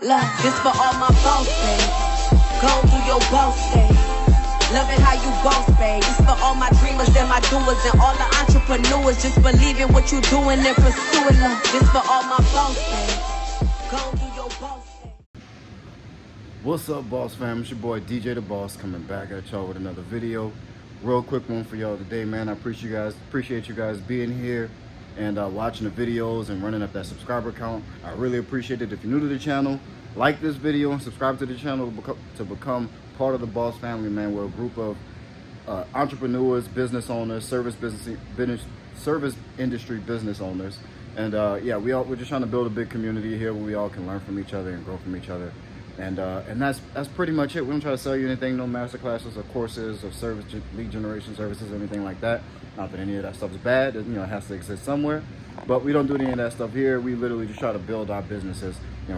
Love, this for all my boss babes. Go do your boss thing. Loving how you boss, babe. This for all my dreamers and my doers and all the entrepreneurs. Just believe in what you're doing and pursuing love. This for all my boss babes. Go do your boss thing. What's up, boss fam? It's your boy DJ the Boss coming back at y'all with another video. Real quick one for y'all today, man. I appreciate you guys being here and watching the videos and running up that subscriber count. I really appreciate it. If you're new to the channel, like this video and subscribe to the channel to become part of the Boss family, man. We're a group of entrepreneurs, business owners, service industry business owners, and yeah, we're just trying to build a big community here where we all can learn from each other and grow from each other. And that's pretty much it. We don't try to sell you anything, no master classes or courses or lead generation services, anything like that. Not that any of that stuff is bad. It has to exist somewhere. But we don't do any of that stuff here. We literally just try to build our businesses,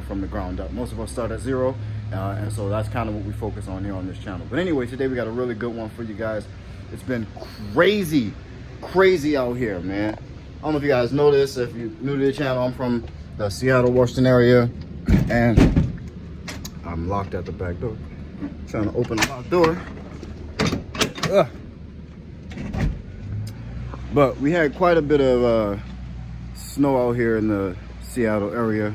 from the ground up. Most of us start at zero, and so that's kind of what we focus on here on this channel. But anyway, today we got a really good one for you guys. It's been crazy out here, man. I don't know if you guys know this. If you're new to the channel, I'm from the Seattle, Washington area, and I'm locked at the back door. I'm trying to open the locked door. Ugh. But we had quite a bit of snow out here in the Seattle area.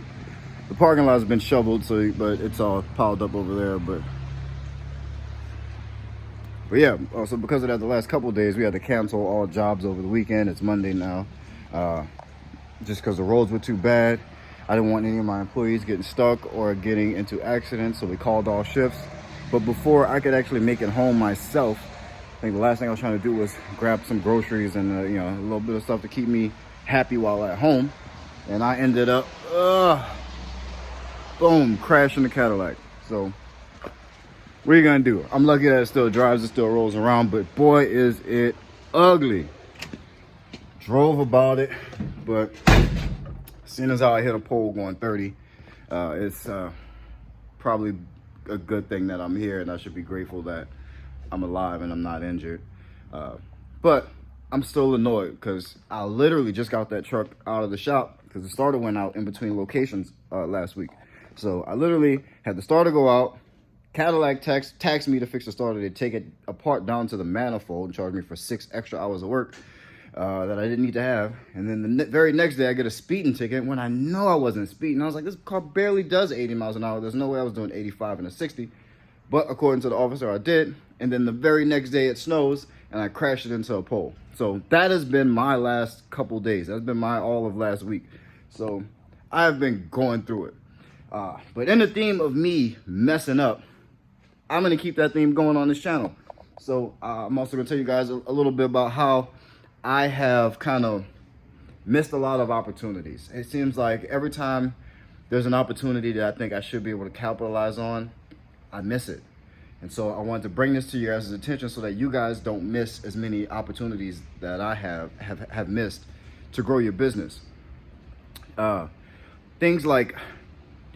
The parking lot has been shoveled, but it's all piled up over there. But yeah, also because of that, the last couple of days we had to cancel all jobs over the weekend. It's Monday now, just because the roads were too bad. I didn't want any of my employees getting stuck or getting into accidents, so we called all shifts. But before I could actually make it home myself, I think the last thing I was trying to do was grab some groceries and a little bit of stuff to keep me happy while at home. And I ended up, boom, crashing the Cadillac. So what are you gonna do? I'm lucky that it still drives, it still rolls around, but boy, is it ugly. Drove about it, but seeing as how I hit a pole going 30, it's probably a good thing that I'm here, and I should be grateful that I'm alive and I'm not injured. But I'm still annoyed because I literally just got that truck out of the shop because the starter went out in between locations last week. So I literally had the starter go out. Cadillac taxed me to fix the starter. They take it apart down to the manifold and charge me for 6 extra hours of work that I didn't need to have. And then the very next day I get a speeding ticket when I know I wasn't speeding. I was like, this car barely does 80 miles an hour. There's no way I was doing 85 and a 60. But according to the officer, I did. And then the very next day it snows and I crashed it into a pole. So that has been my last couple days. That's been my all of last week. So I've been going through it. But in the theme of me messing up, I'm going to keep that theme going on this channel. So I'm also going to tell you guys a little bit about how I have kind of missed a lot of opportunities. It seems like every time there's an opportunity that I think I should be able to capitalize on, I miss it. And so I wanted to bring this to your guys' attention so that you guys don't miss as many opportunities that I have missed to grow your business. Things like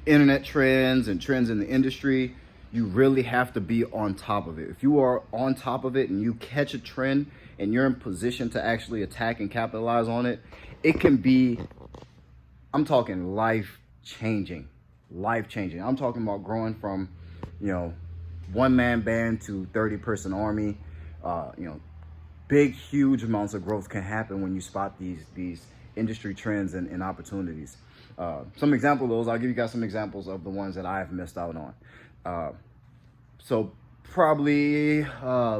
internet trends and trends in the industry, you really have to be on top of it. If you are on top of it and you catch a trend and you're in position to actually attack and capitalize on it, it can be, I'm talking life-changing. I'm talking about growing from, one-man band to 30-person army. Big, huge amounts of growth can happen when you spot these industry trends and opportunities. Some example of those, I'll give you guys some examples of the ones that I've missed out on. So probably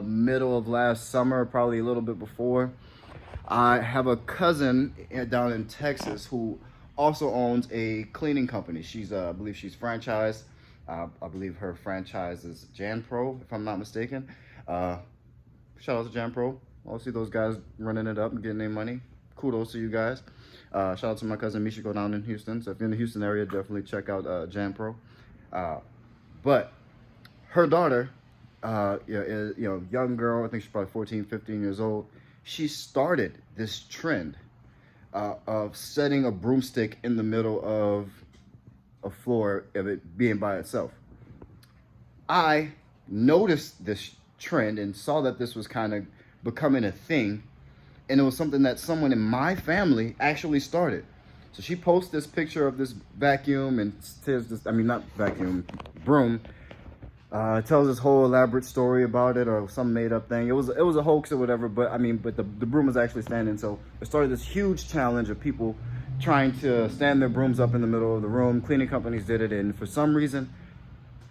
middle of last summer, probably a little bit before, I have a cousin down in Texas who also owns a cleaning company. I believe she's franchised. I believe her franchise is Jan Pro, if I'm not mistaken. Shout out to Jan Pro. I see those guys running it up and getting their money. Kudos to you guys. Shout out to my cousin Michiko down in Houston. So if you're in the Houston area, definitely check out Jan Pro. But her daughter, is, young girl, I think she's probably 14, 15 years old. She started this trend of setting a broomstick in the middle of a floor of it being by itself. I noticed this trend and saw that this was kind of becoming a thing, and it was something that someone in my family actually started. So she posts this picture of this vacuum and says this, I mean, not vacuum, broom. Tells this whole elaborate story about it or some made up thing. It was a hoax or whatever, but I mean, but the broom was actually standing. So it started this huge challenge of people trying to stand their brooms up in the middle of the room. Cleaning companies did it, and for some reason,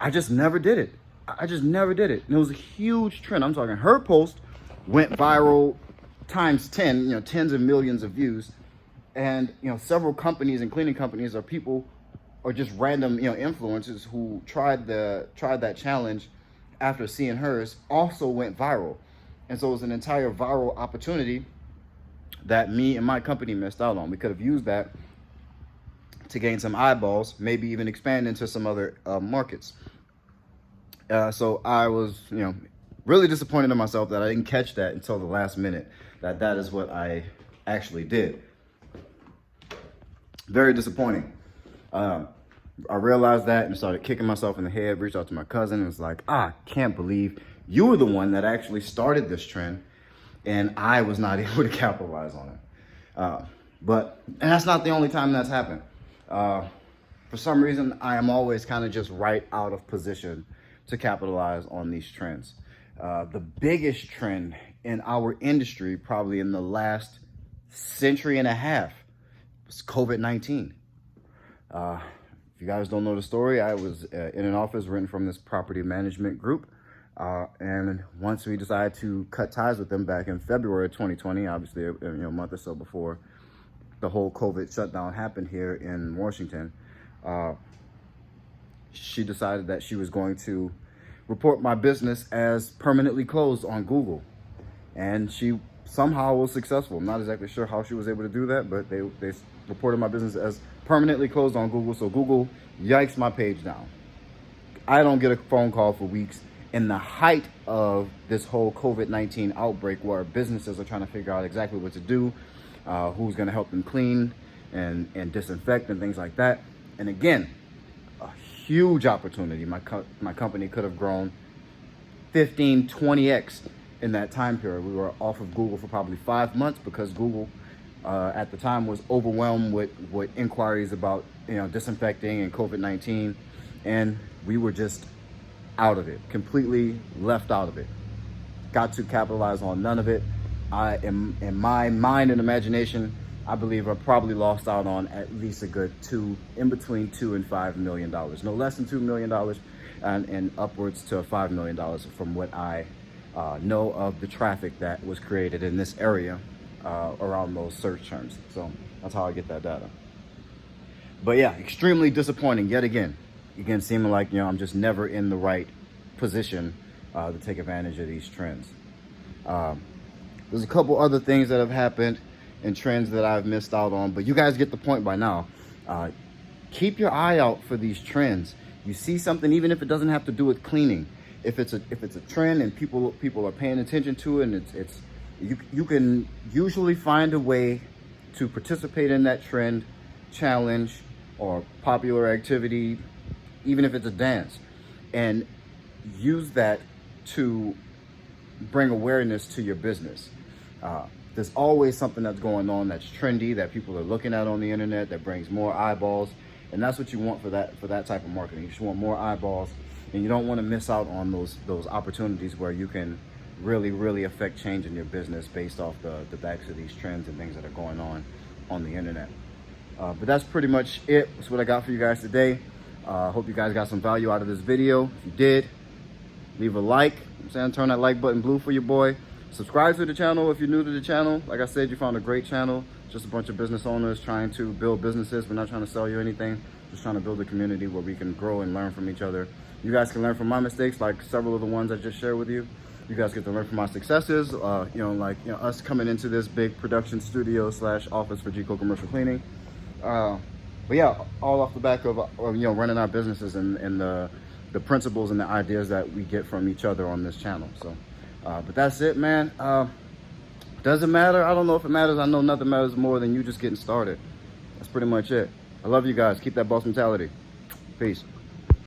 I just never did it. I just never did it. And it was a huge trend. I'm talking her post went viral times 10, you know, tens of millions of views. And, you know, several companies and cleaning companies or people or just random, you know, influencers who tried that challenge after seeing hers also went viral. And so it was an entire viral opportunity that me and my company missed out on. We could have used that to gain some eyeballs, maybe even expand into some other markets. So I was, you know, really disappointed in myself that I didn't catch that until the last minute, that is what I actually did. Very disappointing. I realized that and started kicking myself in the head, reached out to my cousin and was like, I can't believe you were the one that actually started this trend and I was not able to capitalize on it. And that's not the only time that's happened. For some reason, I am always kind of just right out of position to capitalize on these trends. The biggest trend in our industry, probably in the last century and a half, was COVID-19. If you guys don't know the story, I was in an office renting from this property management group. And once we decided to cut ties with them back in February of 2020, obviously, you know, a month or so before the whole COVID shutdown happened here in Washington, she decided that she was going to report my business as permanently closed on Google. And she somehow was successful. I'm not exactly sure how she was able to do that, but they reported my business as permanently closed on Google. So Google yikes my page down. I don't get a phone call for weeks. In the height of this whole COVID-19 outbreak, where businesses are trying to figure out exactly what to do, who's going to help them clean and disinfect and things like that. And again, a huge opportunity. My company could have grown 15, 20x in that time period. We were off of Google for probably 5 months because Google at the time was overwhelmed with inquiries about, you know, disinfecting and COVID-19, and we were just out of it, completely left out of it. Got to capitalize on none of it. I am, in my mind and imagination, I believe I probably lost out on at least a good in between $2 and $5 million. No less than $2 million and upwards to $5 million from what I know of the traffic that was created in this area around those search terms. So that's how I get that data. But yeah, extremely disappointing yet again. Again, seeming like, you know, I'm just never in the right position to take advantage of these trends. There's a couple other things that have happened and trends that I've missed out on, but you guys get the point by now. Keep your eye out for these trends. You see something, even if it doesn't have to do with cleaning. If it's a trend and people are paying attention to it, and you can usually find a way to participate in that trend, challenge, or popular activity, even if it's a dance, and use that to bring awareness to your business. There's always something that's going on that's trendy, that people are looking at on the internet, that brings more eyeballs, and that's what you want for that type of marketing. You just want more eyeballs, and you don't want to miss out on those opportunities where you can really affect change in your business based off the backs of these trends and things that are going on the internet. But that's pretty much it. That's what I got for you guys today. Hope you guys got some value out of this video. If you did, leave a like. I'm saying, turn that like button blue for your boy. Subscribe to the channel if you're new to the channel. Like I said, you found a great channel. Just a bunch of business owners trying to build businesses. We're not trying to sell you anything. Just trying to build a community where we can grow and learn from each other. You guys can learn from my mistakes, like several of the ones I just shared with you. You guys get to learn from my successes. Us coming into this big production studio / office for G-Co Commercial Cleaning. But yeah, all off the back of running our businesses and the principles and the ideas that we get from each other on this channel. So, but that's it, man. Does it matter? I don't know if it matters. I know nothing matters more than you just getting started. That's pretty much it. I love you guys. Keep that boss mentality. Peace.